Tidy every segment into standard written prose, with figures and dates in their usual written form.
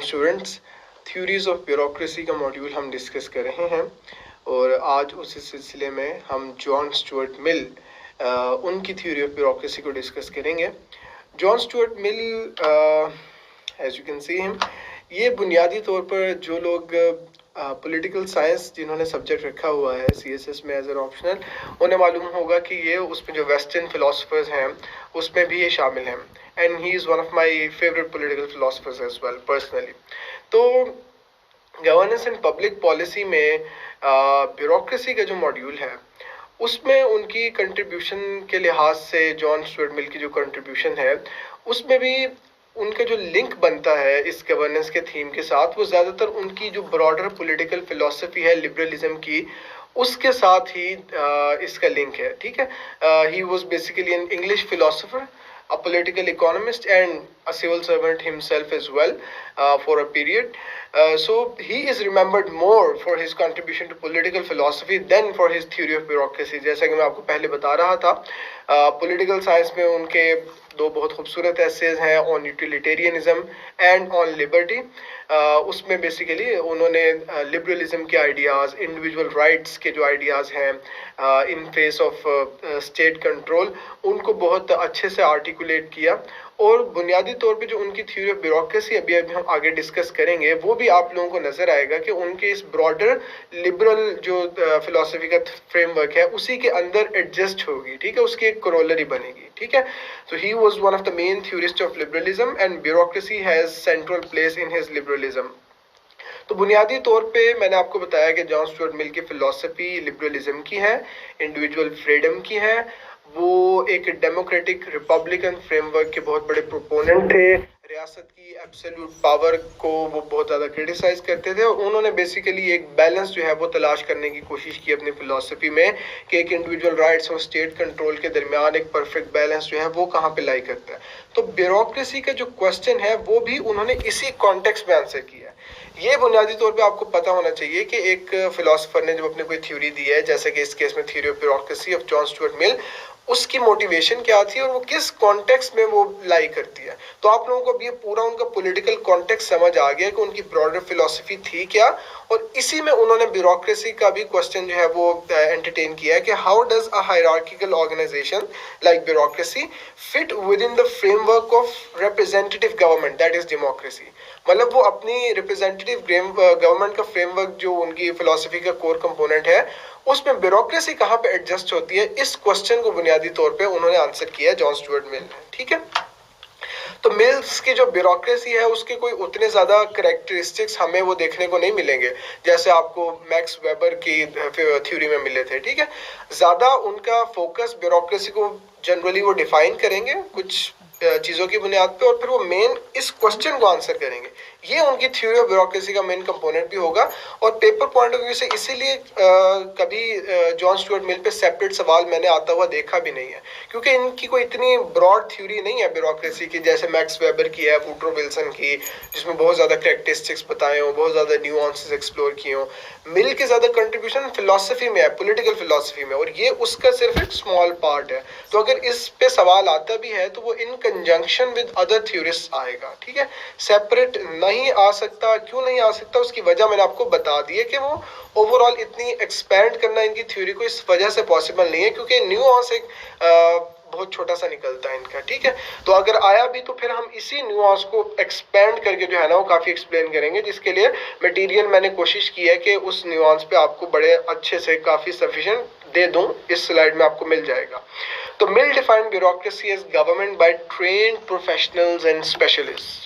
Students, theories of bureaucracy का module हम discuss कर रहे हैं और आज उसी सिलसिले में हम जॉन स्टुअर्ट मिल उनकी थ्योरी ऑफ ब्यूरोक्रेसी को डिस्कस करेंगे। John Stuart Mill, as you can see him, ये बुनियादी तौर पर जो लोग पॉलिटिकल साइंस जिन्होंने सब्जेक्ट रखा हुआ है सीएसएस में एज एन ऑप्शनल, उन्हें मालूम होगा कि ये उसमें जो वेस्टर्न फिलोसफर्स हैं उसमें भी ये शामिल हैं। And he is one of my favourite political philosophers as well personally. तो गवर्नेंस एंड पब्लिक पॉलिसी में ब्यूरोक्रेसी का जो मॉड्यूल है उसमें उनकी कंट्रीब्यूशन के लिहाज से जॉन स्टुअर्ट मिल की जो कंट्रीब्यूशन है उसमें भी उनका जो लिंक बनता है इस गवर्नेंस के थीम के साथ, वो ज़्यादातर उनकी जो ब्रॉडर पॉलिटिकल फिलॉसफी है लिबरलिज्म की, उसके साथ ही इसका लिंक है। ठीक है, he was basically an English philosopher, a political economist and a civil servant himself as well for a period. So he is remembered more for his contribution to political philosophy than for his theory of bureaucracy. जैसा कि मैं आपको पहले बता रहा था, political science में उनके दो बहुत खूबसूरत एसेज हैं on utilitarianism and on liberty. उसमें बेसिकली उन्होंने लिबरलिज्म के आइडियाज़, इंडिविजुअल राइट्स के जो आइडियाज़ हैं इन फेस ऑफ स्टेट कंट्रोल, उनको बहुत अच्छे से आर्टिकुलेट किया। और बुनियादी तौर पे जो उनकी थ्योरी ऑफ ब्यूरोक्रेसी अभी हम आगे डिस्कस करेंगे, वो भी आप लोगों को नजर आएगा कि उनके इस ब्रॉडर लिबरल जो फिलोसफी का फ्रेमवर्क है उसी के अंदर एडजस्ट होगी। ठीक है, उसकी एक कोरोलरी बनेगी। ठीक है, so he was one of the main theorists of liberalism and bureaucracy has central place in his liberalism. तो बुनियादी तौर पे मैंने आपको बताया कि जॉन स्टुअर्ट मिल की फिलॉसफी लिबरलिज्म की है, इंडिविजुअल फ्रीडम की है। वो एक डेमोक्रेटिक रिपब्लिकन फ्रेमवर्क के बहुत बड़े प्रोपोनेंट थे। रियासत की एब्सोल्यूट पावर को वो बहुत ज़्यादा क्रिटिसाइज करते थे और उन्होंने बेसिकली एक बैलेंस जो है वो तलाश करने की कोशिश की अपनी फिलॉसफी में कि एक इंडिविजुअल राइट्स और स्टेट कंट्रोल के दरमियान एक परफेक्ट बैलेंस जो है वो कहाँ पे लाई करता है। तो ब्यूरोक्रेसी का जो क्वेश्चन है वो भी उन्होंने इसी कॉन्टेक्स्ट में आंसर किया है। ये बुनियादी तौर पे आपको पता होना चाहिए कि एक फिलोसोफर ने जब अपने कोई थ्योरी दी है, जैसे कि इस केस में theory of bureaucracy of John Stuart मिल, उसकी मोटिवेशन क्या थी और वो किस कॉन्टेक्स्ट में वो लाई करती है। तो आप लोगों को अब ये पूरा उनका पॉलिटिकल कॉन्टेक्स्ट समझ आ गया कि उनकी ब्रॉडर फिलोसफी थी क्या, और इसी में उन्होंने ब्यूरोक्रेसी का भी क्वेश्चन जो है वो एंटरटेन किया है कि how does a hierarchical organisation like bureaucracy fit within the framework of representative government, that is democracy. मतलब वो अपनी रिप्रेजेंटेटिव गवर्नमेंट का फ्रेमवर्क जो उनकी फिलोसफी का कोर कंपोनेंट है उसमें ब्यूरोक्रेसी कहाँ पे एडजस्ट होती है, इस क्वेश्चन को बुनियादी तौर पे उन्होंने आंसर किया जॉन स्टुअर्ट मिल ने। ठीक है, तो मिल्स की जो ब्यूरोक्रेसी है उसके कोई उतने ज्यादा कैरेक्टरिस्टिक्स हमें वो देखने को नहीं मिलेंगे जैसे आपको मैक्स वेबर की थ्योरी में मिले थे। ठीक है, ज्यादा उनका फोकस ब्यूरोक्रेसी को जनरली वो डिफाइन करेंगे कुछ चीज़ों की बुनियाद पे, और फिर वो मेन इस क्वेश्चन को आंसर करेंगे। ये उनकी थ्योरी ऑफ ब्यूरोक्रेसी का मेन कंपोनेंट भी होगा। और पेपर पॉइंट ऑफ व्यू से इसीलिए कभी जॉन स्टुअर्ट मिल पे सेपरेट सवाल मैंने आता हुआ देखा भी नहीं है, क्योंकि इनकी कोई इतनी ब्रॉड थ्योरी नहीं है ब्यूरोक्रेसी की जैसे मैक्स वेबर की है, वुड्रो विल्सन की, जिसमें बहुत ज़्यादा कैरेक्टरिस्टिक्स बताए हों, बहुत ज़्यादा न्यूआंसेस एक्सप्लोर किए हों। मिल के ज़्यादा कंट्रीब्यूशन फिलोसफी में है, पॉलिटिकल फिलोसफी में, और ये उसका सिर्फ एक स्मॉल पार्ट है। तो अगर इस पे सवाल आता भी है तो वो इन कंजंक्शन विद अदर थ्योरिस्ट आएगा। ठीक है, सेपरेट नहीं आ सकता। क्यों नहीं आ सकता, उसकी वजह मैंने आपको बता दी है कि वो ओवरऑल इतनी एक्सपैंड करना इनकी थ्योरी को इस वजह से पॉसिबल नहीं है क्योंकि न्यूआंस एक बहुत छोटा सा निकलता है इनका। ठीक है, तो अगर आया भी तो फिर हम इसी न्यूआंस को एक्सपेंड करके जो है ना वो काफी एक्सप्लेन करेंगे, जिसके लिए मटेरियल मैंने कोशिश की है कि उस न्यूआंस पे आपको बड़े अच्छे से काफी सफिशिएंट दे दूं। इस स्लाइड में आपको मिल जाएगा। तो Mill defined bureaucracy as government by trained professionals and specialist.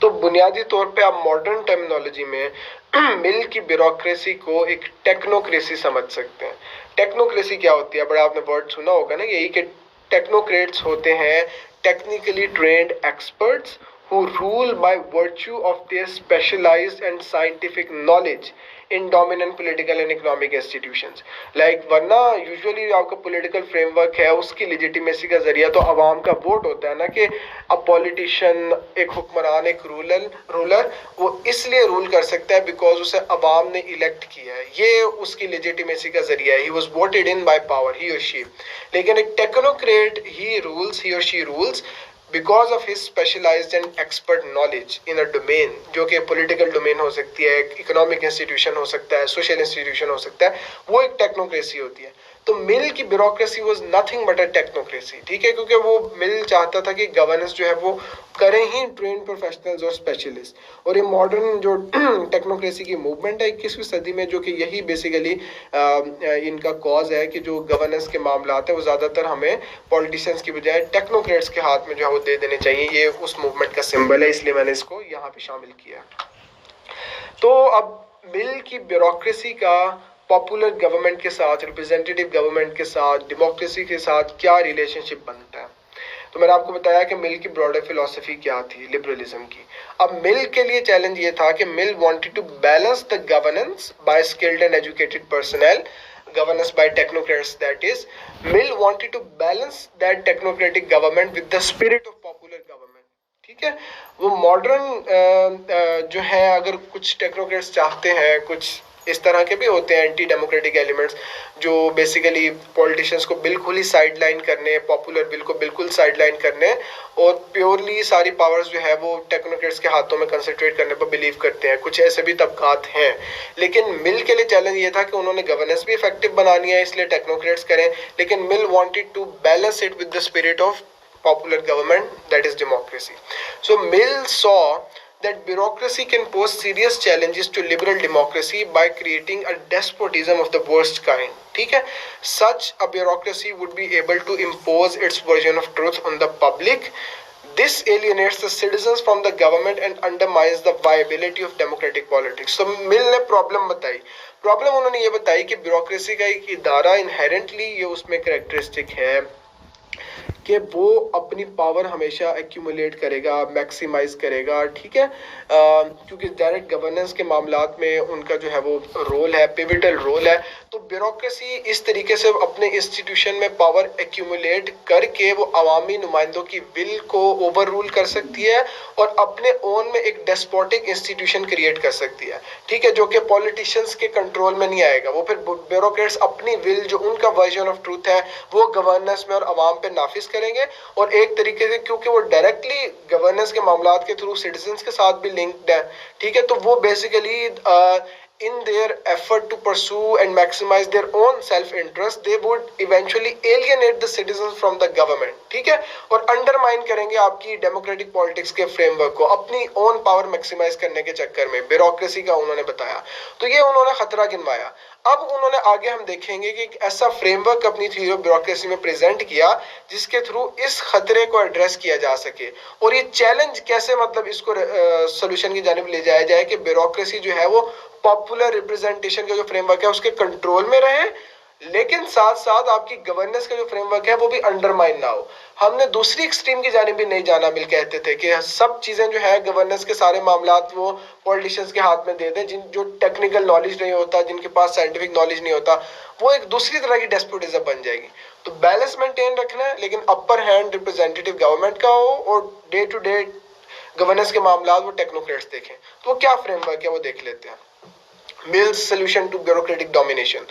तो बुनियादी तौर पे आप मॉडर्न टर्मिनोलॉजी में मिल की ब्यूरोक्रेसी को एक टेक्नोक्रेसी समझ सकते हैं। टेक्नोक्रेसी क्या होती है, बड़ा आपने वर्ड सुना होगा ना, यही कि टेक्नोक्रेट्स होते हैं technically trained experts who rule by virtue of their specialized and scientific knowledge in dominant political and economic institutions. Like वरना यूजुअली आपका पॉलिटिकल फ्रेमवर्क है उसकी लेजिटिमेसी का जरिया तो अवाम का वोट होता है ना, कि अब पॉलिटिशियन, एक हुक्मरान, एक रूलर वो इसलिए रूल कर सकता है बिकॉज उसे अवाम ने इलेक्ट किया है, ये उसकी लेजिटिमेसी का जरिया है। He was voted in by power, he or she. लेकिन एक technocrat, he or she rules because of his specialised and expert knowledge in a domain, जो कि पॉलिटिकल डोमेन हो सकती है, इकोनॉमिक इंस्टीट्यूशन हो सकता है, सोशल इंस्टीट्यूशन हो सकता है, वो एक टेक्नोक्रेसी होती है। तो मिल की bureaucracy was nothing but a technocracy, ठीक है, क्योंकि वो मिल चाहता था कि गवर्नेंस जो है वो करें ही ट्रेन प्रोफेशनल्स और स्पेशलिस्ट। और ये मॉडर्न जो टेक्नोक्रेसी की मूवमेंट है 21वीं सदी में, जो कि यही बेसिकली इनका कॉज है कि जो गवर्नेंस के मामला है वो ज़्यादातर हमें पॉलिटिशियंस की बजाय टेक्नोक्रेट्स के हाथ में जो है वो दे देने चाहिए। ये उस मूवमेंट का सिंबल है, इसलिए मैंने इसको यहाँ पे शामिल किया। तो अब मिल की ब्यूरोक्रेसी का पॉपुलर गवर्नमेंट के साथ, रिप्रेजेंटेटिव गवर्नमेंट के साथ, डेमोक्रेसी के साथ क्या रिलेशनशिप बनता है। तो मैंने आपको बताया कि मिल की ब्रॉडर फिलॉसफी क्या थी, लिबरलिज्म की। अब मिल के लिए चैलेंज ये था कि Mill wanted to balance the governance by skilled and educated personal, governance by technocrats, that is, Mill wanted to balance that technocratic government with the spirit of popular government, ठीक है। वो मॉडर्न जो है, अगर कुछ टेक्नोक्रेट्स चाहते हैं, कुछ इस तरह के भी होते हैं एंटी डेमोक्रेटिक एलिमेंट्स, जो बेसिकली पॉलिटिशियंस को बिल्कुल ही साइडलाइन करने, पॉपुलर बिल को बिल्कुल साइडलाइन करने और प्योरली सारी पावर्स जो है वो टेक्नोक्रेट्स के हाथों में कंसंट्रेट करने पर बिलीव करते हैं। कुछ ऐसे भी तबकात हैं, लेकिन मिल के लिए चैलेंज ये था कि उन्होंने गवर्नेंस भी इफेक्टिव बनानी है, इसलिए टेक्नोक्रेट्स करें, लेकिन Mill wanted to balance it with the spirit of popular government, that is democracy. So Mill saw that bureaucracy can pose serious challenges to liberal democracy by creating a despotism of the worst kind, ठीक है। Such a bureaucracy would be able to impose its version of truth on the public. This alienates the citizens from the government and undermines the viability of democratic politics. So Mill ने problem बताई, problem उन्होंने ये बताई कि bureaucracy का एक इदारा inherently ये उसमें कैरेक्टरिस्टिक है कि वो अपनी पावर हमेशा एक्यूमुलेट करेगा, मैक्सिमाइज करेगा, ठीक है, क्योंकि डायरेक्ट गवर्नेंस के मामलात में उनका जो है वो रोल है, पिविटल रोल है। तो ब्यूरोक्रेसी इस तरीके से अपने इंस्टीट्यूशन में पावर एक्यूमुलेट करके वो अवामी नुमाइंदों की विल को ओवर रूल कर सकती है और अपने ओन में एक डेस्पोटिक इंस्टीट्यूशन क्रिएट कर सकती है, ठीक है, जो कि पॉलिटिशियंस के कंट्रोल में नहीं आएगा। वो फिर ब्यूरोक्रेट्स अपनी विल, जो उनका वर्जन ऑफ ट्रूथ है, वो गवर्नेंस में और अवाम पे नाफिज करेंगे। और एक तरीके से क्योंकि वो डायरेक्टली गवर्नेंस के मामलात के थ्रू सिटीजन्स के साथ भी लिंक्ड है, ठीक है, तो वो basically in their effort to pursue and maximize their own self-interest, they would eventually alienate the citizens from the government, ठीक है, और अंडरमाइन करेंगे आपकी डेमोक्रेटिक पॉलिटिक्स के फ्रेमवर्क को अपनी ओन पावर मैक्सिमाइज करने के चक्कर में। ब्यूरोक्रेसी का उन्होंने बताया, तो ये उन्होंने खतरा गिनवाया। अब उन्होंने आगे हम देखेंगे कि एक ऐसा फ्रेमवर्क अपनी थ्योरी ऑफ ब्यूरोक्रेसी में प्रेजेंट किया जिसके थ्रू इस खतरे को एड्रेस किया जा सके और ये चैलेंज कैसे, मतलब इसको सोल्यूशन की जानिब ले जाया जाए कि ब्यूरोक्रेसी जो है वो पॉपुलर रिप्रेजेंटेशन का जो फ्रेमवर्क है उसके कंट्रोल में रहे, लेकिन साथ साथ आपकी गवर्नेंस का जो फ्रेमवर्क है वो भी अंडरमाइन ना हो। हमने दूसरी एक्सट्रीम की जानिब भी नहीं जाना। मिल कहते थे कि सब चीजें जो है गवर्नेंस के सारे मामलात वो पॉलिटिशियंस के हाथ में दे दें, जिन जो टेक्निकल नॉलेज नहीं होता, जिनके पास साइंटिफिक नॉलेज नहीं होता, वो एक दूसरी तरह की डेस्पोटिज्म बन जाएगी। तो बैलेंस मेंटेन रखना है, लेकिन अपर हैंड रिप्रेजेंटेटिव गवर्नमेंट का हो और डे टू डे गवर्नेंस के मामलात वो टेक्नोक्रेट्स देखें। तो क्या फ्रेमवर्क है वो देख लेते हैं। Mill's solution to bureaucratic domination.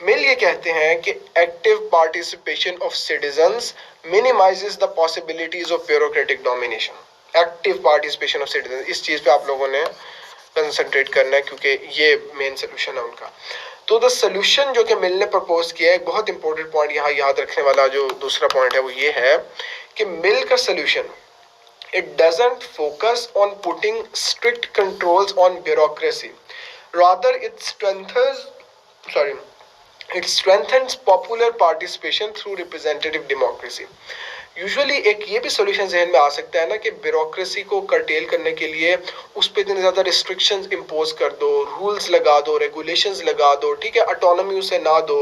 मिल ये कहते हैं कि active participation of citizens minimises the possibilities of bureaucratic domination. Active participation of citizens, इस चीज पे आप लोगों ने कंसंट्रेट करना है क्योंकि ये मेन सोल्यूशन है उनका। तो द सोल्यूशन जो कि मिल ने प्रपोज किया है, एक बहुत इंपॉर्टेंट पॉइंट यहाँ याद रखने वाला जो दूसरा पॉइंट है वो ये है कि मिल का solution, it doesn't focus on putting strict controls on bureaucracy. Rather, it strengthens popular participation through representative democracy. Usually एक ये भी सोल्यूशन जहन में आ सकता है ना कि ब्यूरोक्रेसी को कर्टेल करने के लिए उस पर इतने ज़्यादा रिस्ट्रिक्शंस इम्पोज कर दो, रूल्स लगा दो, रेगुलेशंस लगा दो, ठीक है, ऑटोनॉमी उसे ना दो।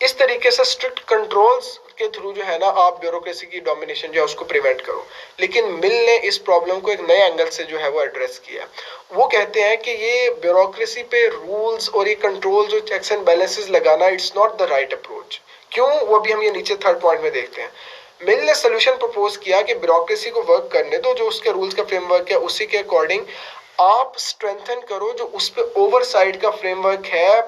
इस तरीके से स्ट्रिक्ट कंट्रोल्स के थ्रू जो है ना आप ब्यूरोक्रेसी की डोमिनेशन जो है उसको प्रिवेंट करो। लेकिन मिल ने इस प्रॉब्लम को एक नए एंगल से जो है वो एड्रेस किया। वो कहते हैं कि ये ब्यूरोक्रेसी पे रूल्स और ये कंट्रोल जो चेक्स एंड बैलेंसेस लगाना, it's not the right approach. क्यों, वो भी हम ये नीचे थर्ड पॉइंट में देखते हैं। मिल ने सोल्यूशन प्रपोज किया कि ब्यूरोक्रेसी को वर्क करने दो, जो उसके रूल्स का फ्रेमवर्क है उसी के अकॉर्डिंग आप स्ट्रेंथन करो जो उस पे ओवरसाइट का फ्रेमवर्क है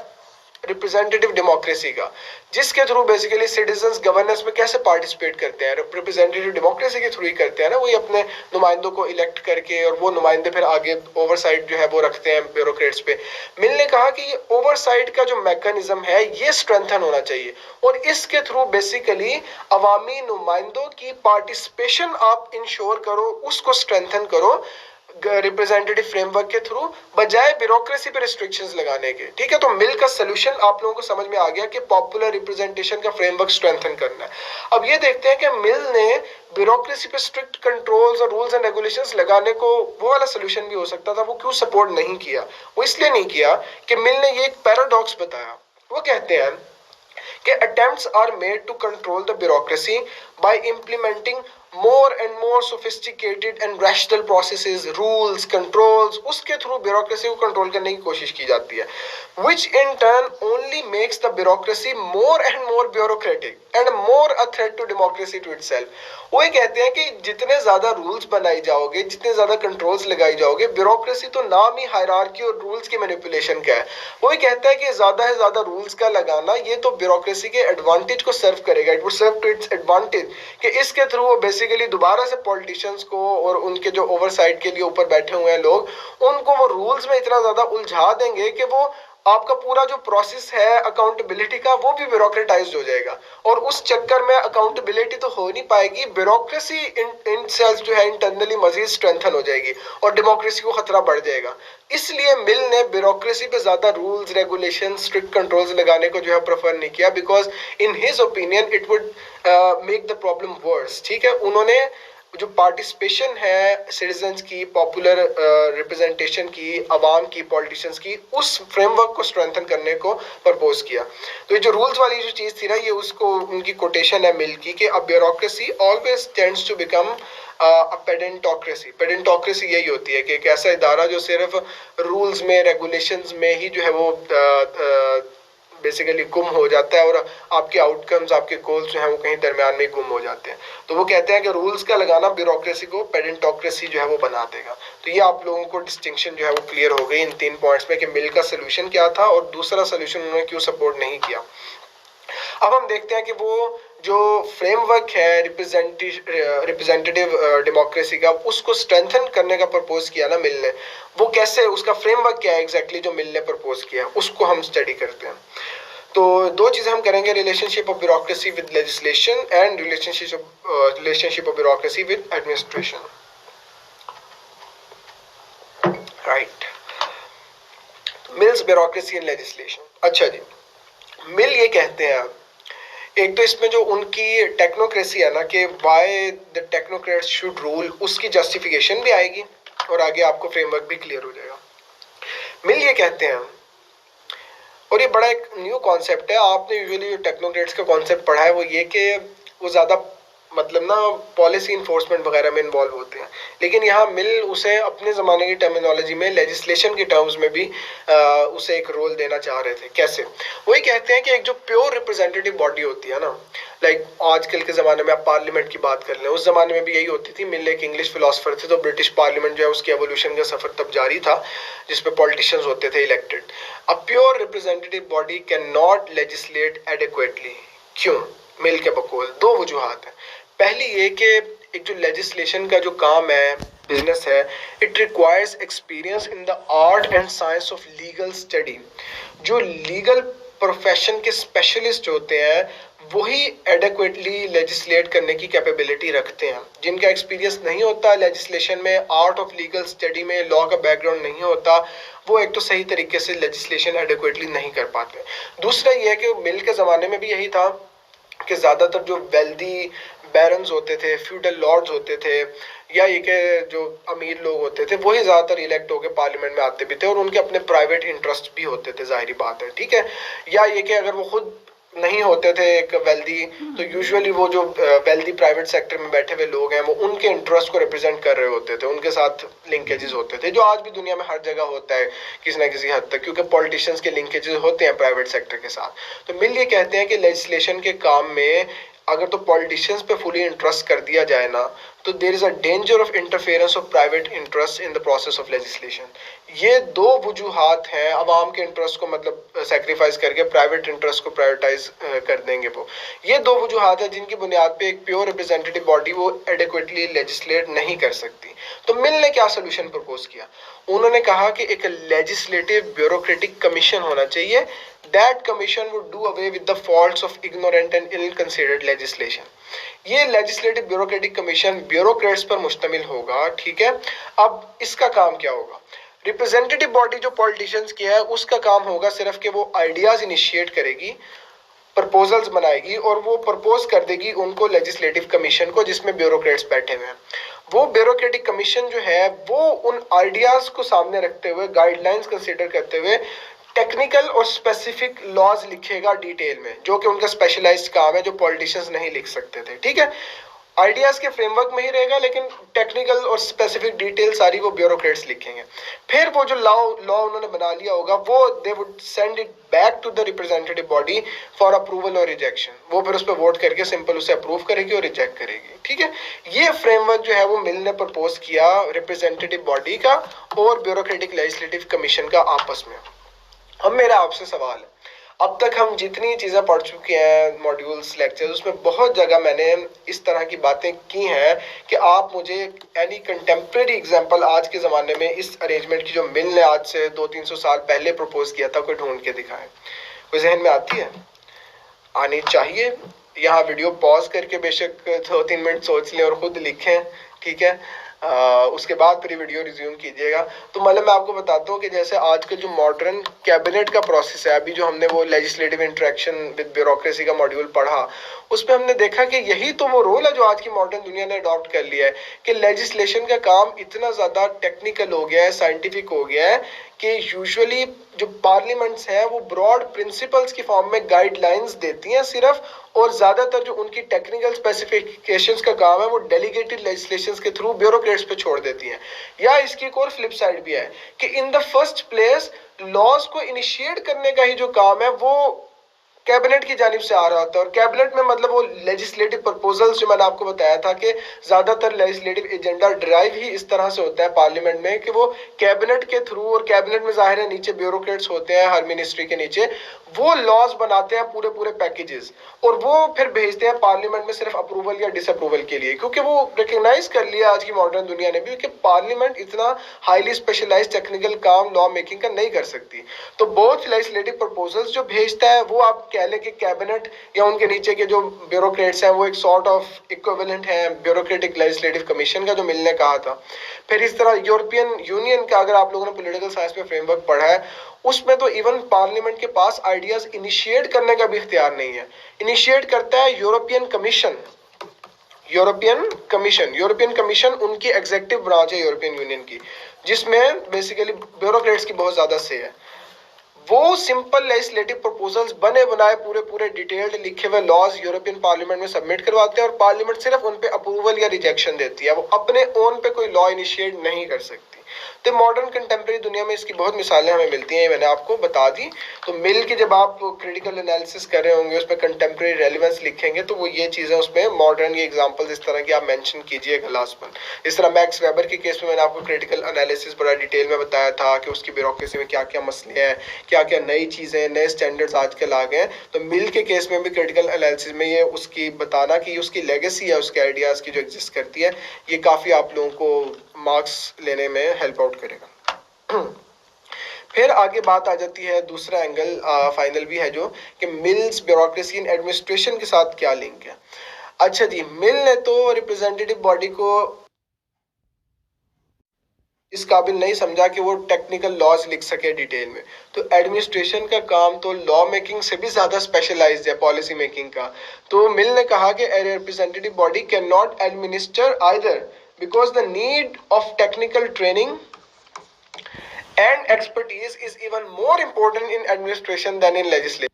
रिप्रेजेंटेटिव डेमोक्रेसी का, जिसके थ्रू बेसिकली सिटीजन्स गवर्नेंस में कैसे पार्टिसिपेट करते हैं, रिप्रेजेंटेटिव डेमोक्रेसी के थ्रू ही करते हैं ना, वही अपने नुमाइंदों को इलेक्ट करके, और वो नुमाइंदे फिर आगे ओवरसाइट जो है वो रखते हैं ब्यूरोक्रेट्स पे। मिल ने कहा कि ये ओवरसाइट का जो मैकेनिज्म है ये स्ट्रेंथन होना चाहिए, और इसके थ्रू बेसिकली अवामी नुमाइंदों की पार्टिसिपेशन आप इंश्योर करो, उसको स्ट्रेंथन करो रिप्रेजेंटेटिव फ्रेमवर्क के थ्रू, बजाय ब्यूरोक्रेसी पे रिस्ट्रिक्शंस लगाने के। ठीक है, तो मिल का सोल्यूशन आप लोगों को समझ में आ गया कि पॉपुलर रिप्रेजेंटेशन का फ्रेमवर्क स्ट्रेंथन करना है। अब ये देखते हैं कि मिल ने ब्यूरोक्रेसी पे स्ट्रिक्ट कंट्रोल्स और रूल्स एंड रेगुलेशंस लगाने को, वो वाला सोल्यूशन भी हो सकता था, वो क्यों सपोर्ट नहीं किया? वो इसलिए नहीं किया कि मिल ने ये एक पैराडॉक्स बताया। वो कहते हैं कि attempts are made to control the bureaucracy by implementing more and more sophisticated and rational processes, rules, controls, उसके थ्रू ब्यूरोक्रेसी को कंट्रोल करने की कोशिश की जाती है, which in turn only makes the bureaucracy more and more bureaucratic and more a threat to democracy to itself। वो ये कहते हैं कि जितने ज्यादा रूल्स बनाई जाओगे, जितने ज्यादा कंट्रोल्स लगाई जाओगे, ब्यूरोक्रेसी तो नाम ही हायरार्की और रूल्स की मैनिपुलेशन का है। वो ये कहता है कि ज्यादा से ज्यादा रूल्स का लगाना ये तो ब्यूरोक्रेसी के एडवांटेज को सर्व करेगा, it would serve to its advantage, कि इसके थ्रू वो बेसिकली दोबारा से पॉलिटिशियंस को और उनके जो ओवरसाइट के लिए ऊपर बैठे हुए हैं लोग, उनको वो रूल्स में इतना ज्यादा उलझा देंगे कि वो आपका पूरा जो प्रोसेस है अकाउंटेबिलिटी का वो भी ब्यूरोक्रेटाइज्ड हो जाएगा, और उस चक्कर में अकाउंटेबिलिटी तो हो नहीं पाएगी, ब्यूरोक्रेसी इन सेल्फ जो है इंटरनली मजीद स्ट्रेंथन हो जाएगी और डेमोक्रेसी को खतरा बढ़ जाएगा। इसलिए मिल ने ब्यूरोक्रेसी पे ज्यादा रूल्स, रेगुलेशन, स्ट्रिक्ट कंट्रोल्स लगाने को जो है प्रेफर नहीं किया, because in his opinion it would make the problem worse. ठीक है, उन्होंने जो पार्टिसिपेशन है सिटीजन्स की, पॉपुलर रिप्रेजेंटेशन की, अवाम की, पॉलिटिशियंस की, उस फ्रेमवर्क को स्ट्रेंथन करने को प्रपोज किया। तो ये जो रूल्स वाली जो चीज़ थी ना, ये उसको उनकी कोटेशन है मिल की कि a bureaucracy always tends to become pedantocracy. Pedantocracy यही होती है कि एक ऐसा इदारा जो सिर्फ रूल्स में, रेगुलेशंस में ही जो है वो बेसिकली गुम हो जाता है, और आपके आउटकम्स, आपके गोल्स जो हैं वो कहीं दरमियान में गुम हो जाते हैं। तो वो कहते हैं कि रूल्स का लगाना ब्यूरोक्रेसी को पेडेंटोक्रेसी जो है वो बना देगा। तो ये आप लोगों को डिस्टिंक्शन जो है वो क्लियर हो गई इन 3 पॉइंट्स में कि मिल का सोल्यूशन क्या था और दूसरा सोल्यूशन उन्होंने क्यों सपोर्ट नहीं किया। अब हम देखते हैं कि वो जो फ्रेमवर्क है रिप्रेजेंटेटिव डेमोक्रेसी का, उसको स्ट्रेंथन करने का प्रपोज किया ना मिल ने, वो कैसे, उसका फ्रेमवर्क क्या है एग्जैक्टली जो मिल ने प्रपोज किया, उसको हम स्टडी करते हैं। तो 2 चीजें हम करेंगे, relationship of bureaucracy with legislation and relationship of bureaucracy with administration. Right, mills bureaucracy and legislation. अच्छा जी, मिल ये कहते हैं, एक तो इसमें जो उनकी टेक्नोक्रेसी है ना, कि why the technocrats should rule, उसकी जस्टिफिकेशन भी आएगी और आगे आपको फ्रेमवर्क भी क्लियर हो जाएगा। मिल ये कहते हैं, और ये बड़ा एक न्यू कॉन्सेप्ट है, आपने यूजुअली जो टेक्नोक्रेट्स का कॉन्सेप्ट पढ़ा है वो ये कि वो ज़्यादा मतलब ना पॉलिसी इन्फोर्समेंट वगैरह में इन्वॉल्व होते हैं, लेकिन यहाँ मिल उसे अपने ज़माने की टर्मिनोलॉजी में लेजिस्लेशन के टर्म्स में भी उसे एक रोल देना चाह रहे थे। कैसे? वही कहते हैं कि एक जो प्योर रिप्रेजेंटेटिव बॉडी होती है ना, लाइक आजकल के ज़माने में आप पार्लियामेंट की बात कर लें, उस ज़माने में भी यही होती थी। मिल एक इंग्लिश फिलोसफर थे, तो ब्रिटिश पार्लियामेंट जो है उसकी एवोल्यूशन का सफ़र तब जारी था, जिसपे पॉलिटिशियंस होते थे elected. A pure representative body can not legislate adequately. क्यों? मिल के बकौल 2 वजूहात हैं। पहली ये कि एक जो लेजिस्लेशन का जो काम है, बिजनेस है, it requires experience in the art and science of legal study. जो लीगल प्रोफेशन के स्पेशलिस्ट होते हैं वही एडिक्वेटली लेजिस्लेट करने की कैपेबिलिटी रखते हैं। जिनका एक्सपीरियंस नहीं होता लेजिस्लेशन में, आर्ट ऑफ लीगल स्टडी में, लॉ का बैकग्राउंड नहीं होता, वो एक तो सही तरीके से लेजिस्लेशन एडिक्वेटली नहीं कर पाते। दूसरा ये है कि मिल के ज़माने में भी यही था कि ज़्यादातर जो वेल्दी बैरन्स होते थे, फ्यूडल लॉर्ड्स होते थे, या ये कि जो अमीर लोग होते थे, वही ज़्यादातर इलेक्ट होकर पार्लियामेंट में आते भी थे, और उनके अपने प्राइवेट इंटरेस्ट भी होते थे, जाहिर बात है। ठीक है, या ये कि अगर वो खुद नहीं होते थे एक वेल्दी, तो यूजुअली वो जो वेल्दी प्राइवेट सेक्टर में बैठे हुए लोग हैं वो उनके इंटरेस्ट को रिप्रेजेंट कर रहे होते थे, उनके साथ लिंकेजेस होते थे, जो आज भी दुनिया में हर जगह होता है किसी ना किसी हद तक, क्योंकि पॉलिटिशियंस के लिंकेजेस होते हैं प्राइवेट सेक्टर के साथ। तो मिल ये कहते हैं कि लेजिस्लेशन के काम में अगर तो पॉलिटिशियंस पे फुली इंटरेस्ट कर दिया जाए ना, तो there is a danger of interference of private interest in the process of legislation. ये दो वजूहात हैं, अवाम के इंटरेस्ट को मतलब सेक्रीफाइस करके प्राइवेट इंटरेस्ट को प्रायोरिटाइज कर देंगे वो। ये दो वजूहात हैं जिनकी बुनियाद पे एक प्योर रिप्रेजेंटेटिव बॉडी वो एडिक्वेटली लेजिस्लेट नहीं कर सकती। तो मिल ने क्या सोल्यूशन प्रपोज किया? उन्होंने कहा कि एक लेजिस्लेटिव ब्यूरोक्रेटिक कमीशन होना चाहिए। That commission would do away with the faults of ignorant and ill considered legislation. ये लेजिस्लेटिव ब्यूरोक्रेटिक कमीशन ब्यूरोक्रेट्स पर मुश्तमिल होगा, ठीक है। अब इसका काम क्या होगा? रिप्रेजेंटेटिव बॉडी जो पॉलिटिशियंस की है उसका काम होगा सिर्फ कि वो आइडियाज इनिशिएट करेगी, प्रपोजल्स बनाएगी और वो प्रपोज कर देगी उनको लेजिस्लेटिव कमीशन को जिसमें ब्यूरोक्रेट्स बैठे हुए हैं। वो ब्यूरोक्रेटिक कमीशन जो है वो उन आइडियाज को सामने रखते हुए, गाइडलाइंस कंसीडर करते हुए टेक्निकल और स्पेसिफिक लॉज लिखेगा डिटेल में, जो कि उनका स्पेशलाइज्ड काम है, जो पॉलिटिशियंस नहीं लिख सकते थे, ठीक है। आइडियाज के फ्रेमवर्क में ही रहेगा लेकिन टेक्निकल और स्पेसिफिक डिटेल सारी वो ब्यूरोक्रेट्स लिखेंगे। फिर वो जो लॉ उन्होंने बना लिया होगा वो they would send it back to the representative body for approval और रिजेक्शन। वो फिर उस पर वोट करके सिंपल उसे अप्रूव करेगी और रिजेक्ट करेगी, ठीक है। ये फ्रेमवर्क जो है वो मिल ने प्रपोज किया रिप्रेजेंटेटिव बॉडी का और ब्यूरोक्रेटिक लेजिस्लेटिव कमीशन का आपस में। अब मेरा आपसे सवाल है, अब तक हम जितनी चीज़ें पढ़ चुके हैं, मॉड्यूल्स, लेक्चर्स, उसमें बहुत जगह मैंने इस तरह की बातें की हैं कि आप मुझे एनी कंटेम्प्रेरी एग्जांपल आज के ज़माने में इस अरेंजमेंट की जो मिल ने आज से 200-300 साल पहले प्रपोज किया था, कोई ढूंढ के दिखाएं। कोई जहन में आती है? आनी चाहिए। यहाँ वीडियो पॉज करके बेशक 2-3 मिनट सोच लें और ख़ुद लिखें, ठीक है। उसके बाद फिर वीडियो रिज्यूम कीजिएगा। तो मतलब मैं आपको बताता हूँ कि जैसे आजकल जो मॉडर्न कैबिनेट का प्रोसेस है, अभी जो हमने वो लेजिस्लेटिव इंटरेक्शन विद ब्यूरोक्रेसी का मॉड्यूल पढ़ा, उसमें हमने देखा कि यही तो वो रोल है जो आज की मॉडर्न दुनिया ने अडॉप्ट कर लिया है कि लेजिस्लेशन का काम इतना ज़्यादा टेक्निकल हो गया है, साइंटिफिक हो गया है कि यूजुअली जो पार्लियामेंट्स हैं वो ब्रॉड प्रिंसिपल्स की फॉर्म में गाइडलाइंस देती हैं सिर्फ, और ज़्यादातर जो उनकी टेक्निकल स्पेसिफिकेशंस का काम है वो डेलीगेटेड लेजिस्लेशंस के थ्रू ब्यूरोक्रेट्स पे छोड़ देती हैं। या इसकी एक और फ्लिप साइड भी है कि in the first place laws को इनिशिएट करने का ही जो काम है वो कैबिनेट की जानिब से आ रहा होता है। और कैबिनेट में मतलब वो लेजिस्लेटिव प्रपोजल्स जो मैंने आपको बताया था कि ज़्यादातर लेजिस्लेटिव एजेंडा ड्राइव ही इस तरह से होता है पार्लियामेंट में कि वो कैबिनेट के थ्रू, और कैबिनेट में जाहिर है नीचे ब्यूरोक्रेट्स होते हैं हर मिनिस्ट्री के नीचे, वो लॉज बनाते हैं पूरे पूरे पैकेजेस और वो फिर भेजते हैं पार्लियामेंट में सिर्फ अप्रूवल या डिसअप्रूवल के लिए, क्योंकि वो रिकग्नाइज कर लिया आज की मॉडर्न दुनिया ने भी कि पार्लियामेंट इतना हाईली स्पेशलाइज्ड टेक्निकल काम लॉ मेकिंग का नहीं कर सकती। तो बहुत लेजिस्लेटिव प्रपोजल्स जो भेजता है वो आप कह लें कि कैबिनेट या उनके नीचे के जो ब्यूरोक्रेट्स हैं वो एक सॉर्ट ऑफ इक्विवेलेंट है ब्यूरोक्रेटिक लेजिस्लेटिव कमीशन का, जो मिलने कहा था। फिर इस तरह यूरोपियन यूनियन का अगर आप लोगों ने पॉलिटिकल साइंस में फ्रेमवर्क पढ़ा है, उसमें तो इवन पार्लियामेंट के पास आइडियाज इनिशिएट करने का भी इख्तियार नहीं है। इनिशिएट करता है यूरोपियन कमीशन। यूरोपियन कमीशन उनकी एग्जीक्यूटिव ब्रांच है यूरोपियन यूनियन की, जिसमें बेसिकली ब्यूरोक्रेट्स की बहुत ज्यादा से है। वो सिंपल लेजिस्लेटिव प्रपोजल्स बने बनाए पूरे पूरे डिटेल्ड लिखे हुए लॉज यूरोपियन पार्लियामेंट में सबमिट करवाते हैं और पार्लियामेंट सिर्फ उन पे अप्रूवल या रिजेक्शन देती है, वो अपने ओन पे कोई लॉ इनिशिएट नहीं कर सकती। तो मॉडर्न कंटेम्प्रेरी दुनिया में इसकी बहुत मिसालें हमें मिलती हैं, मैंने आपको बता दी। तो मिल के जब आप क्रिटिकल एनालिसिस कर रहे होंगे, उसमें कंटेम्प्रेरी रेलिवेंस लिखेंगे, तो वो ये चीज़ें उसमें मॉडर्न ये एग्जांपल्स इस तरह की आप मेंशन कीजिएगा लास्ट में। इस तरह मैक्स वेबर के केस में मैंने आपको क्रिटिकल एनालिसिस बड़ा डिटेल में बताया था कि उसकी ब्यूरोक्रेसी में क्या क्या मसले हैं, क्या क्या नई चीज़ें, नए स्टैंडर्ड्स आजकल आ गए हैं। तो मिल के केस में भी क्रिटिकल एनालिसिस में ये उसकी बताना कि उसकी लेगेसी है, उसके आइडियाज़ की जो एग्जिस्ट करती है, ये काफ़ी आप लोगों को मार्क्स लेने में हेल्प आउट करेगा। फिर आगे बात आ जाती है दूसरा एंगल, फाइनल भी है, जो कि मिल्स ब्यूरोक्रेसी एंड एडमिनिस्ट्रेशन के साथ क्या लिंक है। अच्छा जी, मिल ने तो रिप्रेजेंटेटिव बॉडी को इस काबिल नहीं समझा कि वो टेक्निकल लॉज लिख सके डिटेल में। तो एडमिनिस्ट्रेशन का काम तो लॉ मेकिंग से भी ज़्यादा स्पेशलाइज्ड है, पॉलिसी मेकिंग का। तो मिल ने कहा कि a representative body can not administer either because the need of technical training and expertise is even more important in administration than in legislation.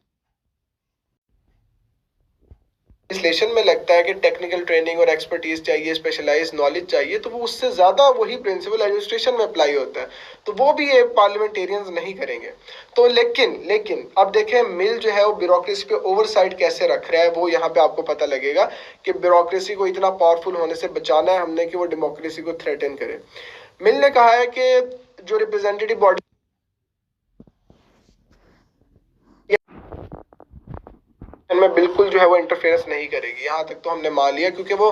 Legislation में लगता है कि टेक्निकल ट्रेनिंग और एक्सपर्टीज चाहिए, स्पेशलाइज नॉलेज चाहिए, तो वो उससे ज़्यादा वही प्रिंसिपल एडमिनिस्ट्रेशन में अप्लाई होता है, तो वो भी ये पार्लियामेंटेरियंस नहीं करेंगे। तो लेकिन लेकिन अब देखें मिल जो है वो ब्यूरोक्रेसी पे ओवरसाइट कैसे रख रहा है, वो यहाँ पे आपको पता लगेगा कि ब्यूरोक्रेसी को इतना पावरफुल होने से बचाना है हमने कि वो डेमोक्रेसी को थ्रेटन करे। मिल ने कहा है कि जो रिप्रेजेंटेटिव बॉडी में बिल्कुल जो है वो इंटरफेरेंस नहीं करेगी, यहाँ तक तो हमने मान लिया, क्योंकि वो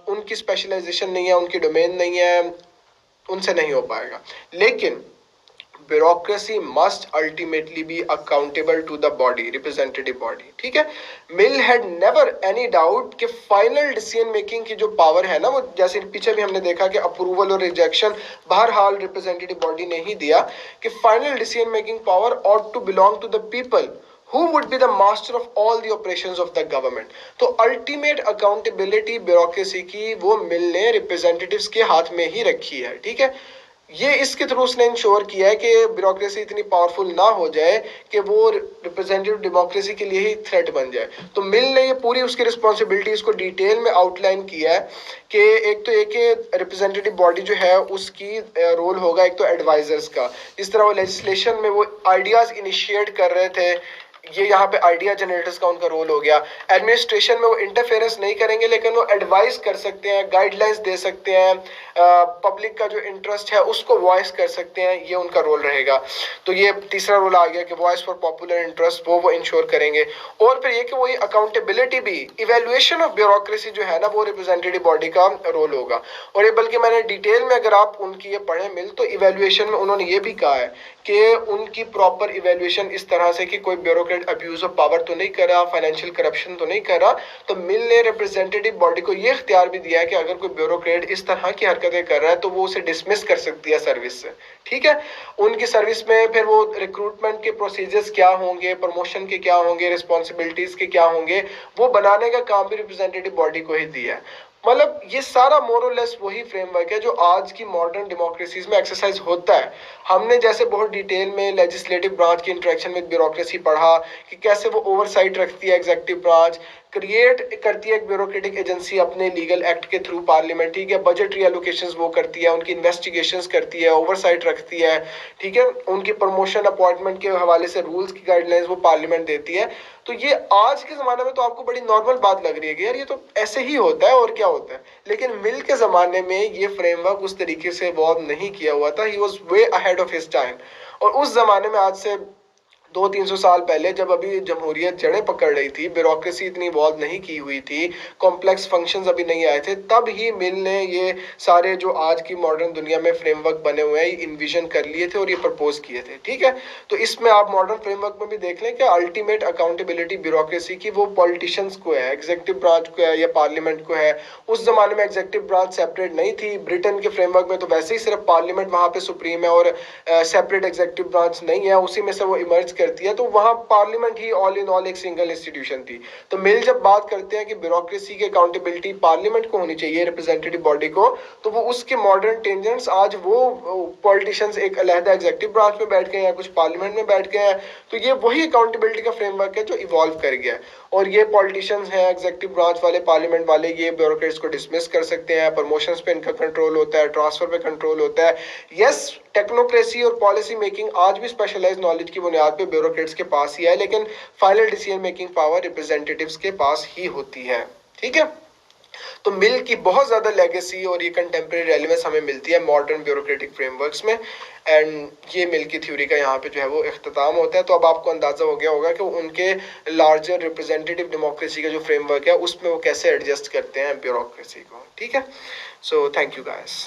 उनकी स्पेशलाइजेशन नहीं है, उनकी डोमेन नहीं है, उनसे नहीं हो पाएगा। लेकिन bureaucracy must ultimately be accountable to the body, representative body, ठीक है। Mill had never any doubt कि फाइनल डिसीजन मेकिंग की जो पावर है ना, वो जैसे पीछे भी हमने देखा कि अप्रूवल और रिजेक्शन बहरहाल रिप्रेजेंटेटिव बॉडी ने ही दिया, कि final decision making power ought to belong to the people who would be the master of all the operations of the government। तो अल्टीमेट अकाउंटेबिलिटी ब्यूरोक्रेसी की वो मिल ने रिप्रेजेंटेटिव्स के हाथ में ही रखी है, ठीक है। ये इसके थ्रू उसने इंश्योर किया है कि ब्यूरोक्रेसी इतनी पावरफुल ना हो जाए कि वो रिप्रेजेंटेटिव डेमोक्रेसी के लिए ही थ्रेट बन जाए। तो मिल ने ये पूरी उसकी रिस्पॉन्सिबिलिटीज को डिटेल में आउटलाइन किया है कि एक रिप्रेजेंटेटिव बॉडी जो है उसकी रोल होगा, एक तो एडवाइजर्स का, जिस तरह वो लेजिस्लेशन में वो आइडियाज इनिशिएट कर रहे थे, ये यहाँ पे आइडिया जनरेटर्स का उनका रोल हो गया। एडमिनिस्ट्रेशन में वो इंटरफेरेंस नहीं करेंगे, लेकिन वो एडवाइस कर सकते हैं, गाइडलाइंस दे सकते हैं, पब्लिक का जो इंटरेस्ट है उसको वॉइस कर सकते हैं, ये उनका रोल रहेगा। तो ये तीसरा रोल आ गया कि वॉइस फॉर पॉपुलर इंटरेस्ट वो इंश्योर करेंगे। और फिर ये कि वही अकाउंटेबिलिटी भी, इवेल्युएशन ऑफ ब्यूरोक्रेसी जो है ना, वो रिप्रेजेंटेटिव बॉडी का रोल होगा। और ये बल्कि मैंने डिटेल में अगर आप उनकी ये पढ़े मिल, तो इवेल्युएशन में उन्होंने ये भी कहा है कि उनकी प्रॉपर इवेल्युएशन इस तरह से कि कोई ब्यूरोक्रेट अब्यूज ऑफ पावर तो नहीं कर रहा, फाइनेंशियल करप्शन तो नहीं कर रहा। तो मिल ने रिप्रेजेंटेटिव बॉडी को ये इख्तियार भी दिया है कि अगर कोई ब्यूरोक्रेट इस तरह की हरकतें कर रहा है तो वो उसे डिसमिस कर सकती है सर्विस से, ठीक है। उनकी सर्विस में फिर वो रिक्रूटमेंट के प्रोसीजर्स क्या होंगे, प्रमोशन के क्या होंगे, रिस्पॉन्सिबिलिटीज के क्या होंगे, वो बनाने का काम भी रिप्रेजेंटेटिव बॉडी को ही दिया है। मतलब ये सारा मोरलेस वही फ्रेमवर्क है जो आज की मॉडर्न डेमोक्रेसीज में एक्सरसाइज होता है। हमने जैसे बहुत डिटेल में लेजिस्लेटिव ब्रांच की इंटरेक्शन विद ब्यूरोक्रेसी पढ़ा कि कैसे वो ओवरसाइट रखती है एग्जीक्यूटिव ब्रांच, क्रिएट करती है एक ब्यूरोक्रेटिक एजेंसी अपने लीगल एक्ट के थ्रू पार्लियामेंट, ठीक है, बजटरी एलोकेशंस वो करती है, उनकी इन्वेस्टिगेशंस करती है, ओवरसाइट रखती है, ठीक है, उनकी प्रमोशन अपॉइंटमेंट के हवाले से रूल्स की गाइडलाइंस वो पार्लियामेंट देती है। तो ये आज के ज़माने में तो आपको बड़ी नॉर्मल बात लग रही है कि यार ये तो ऐसे ही होता है और क्या होता है, लेकिन मिल के ज़माने में ये फ्रेमवर्क उस तरीके से इवॉल्व नहीं किया हुआ था। He was way ahead of his time. और उस ज़माने में आज से 200-300 साल पहले जब अभी जमहूरियत जड़ें पकड़ रही थी, ब्यूरोक्रेसी इतनी इवॉल्व नहीं की हुई थी, कॉम्प्लेक्स फंक्शंस अभी नहीं आए थे, तब ही मिल ने ये सारे जो आज की मॉडर्न दुनिया में फ्रेमवर्क बने हुए हैं इन्विजन कर लिए थे और ये प्रपोज किए थे, ठीक है। तो इसमें आप मॉडर्न फ्रेमवर्क में भी देख लें कि अल्टीमेट अकाउंटेबिलिटी ब्यूरोक्रेसी की वो पॉलिटिशियंस को है, एग्जीक्यूटिव ब्रांच को है या पार्लियामेंट को है। उस जमाने में एग्जीक्यूटिव ब्रांच सेपरेट नहीं थी, ब्रिटेन के फ्रेमवर्क में तो वैसे ही सिर्फ पार्लियामेंट वहाँ पे सुप्रीम है और सेपरेट एग्जीक्यूटिव ब्रांच नहीं है, उसी में से वो इमर्ज करती है। तो वहाँ parliament he all in all एक सिंगल इंस्टीट्यूशन थी। तो मिल जब बात करते हैं कि ब्यूरोक्रेसी की अकाउंटेबिलिटी पार्लियामेंट को होनी चाहिए, रिप्रेजेंटेटिव बॉडी को, तो वो उसके मॉडर्न टेंजेंट्स आज वो पॉलिटिशियंस एक अलहदा एग्जीक्यूटिव ब्रांच में बैठ गए हैं, कुछ पार्लियामेंट में बैठ गए हैं। तो ये वही अकाउंटेबिलिटी का फ्रेमवर्क है जो इवॉल्व कर गया है। और ये पॉलिटिशियंस हैं, एग्जीक्यूटिव ब्रांच वाले, पार्लियामेंट वाले, ये ब्यूरोक्रेट्स को डिसमिस कर सकते हैं, प्रमोशंस पे इनका कंट्रोल होता है, ट्रांसफर पे कंट्रोल होता है। यस, टेक्नोक्रेसी और पॉलिसी मेकिंग आज भी स्पेशलाइज्ड नॉलेज की बुनियाद पे ब्यूरोक्रेट्स के पास ही है, लेकिन final decision making power representatives के पास ही होती है, ठीक है। तो मिल की बहुत ज़्यादा लेगेसी और ये कंटेम्प्रेरी रेलेवेंस हमें मिलती है मॉडर्न ब्यूरोक्रेटिक फ्रेमवर्क्स में। एंड ये मिल की थ्योरी का यहाँ पे जो है वो इख्तिताम होता है। तो अब आपको अंदाज़ा हो गया होगा कि उनके लार्जर रिप्रेजेंटेटिव डेमोक्रेसी का जो फ्रेमवर्क है उसमें वो कैसे एडजस्ट करते हैं ब्यूरोक्रेसी को, ठीक है। So thank you guys.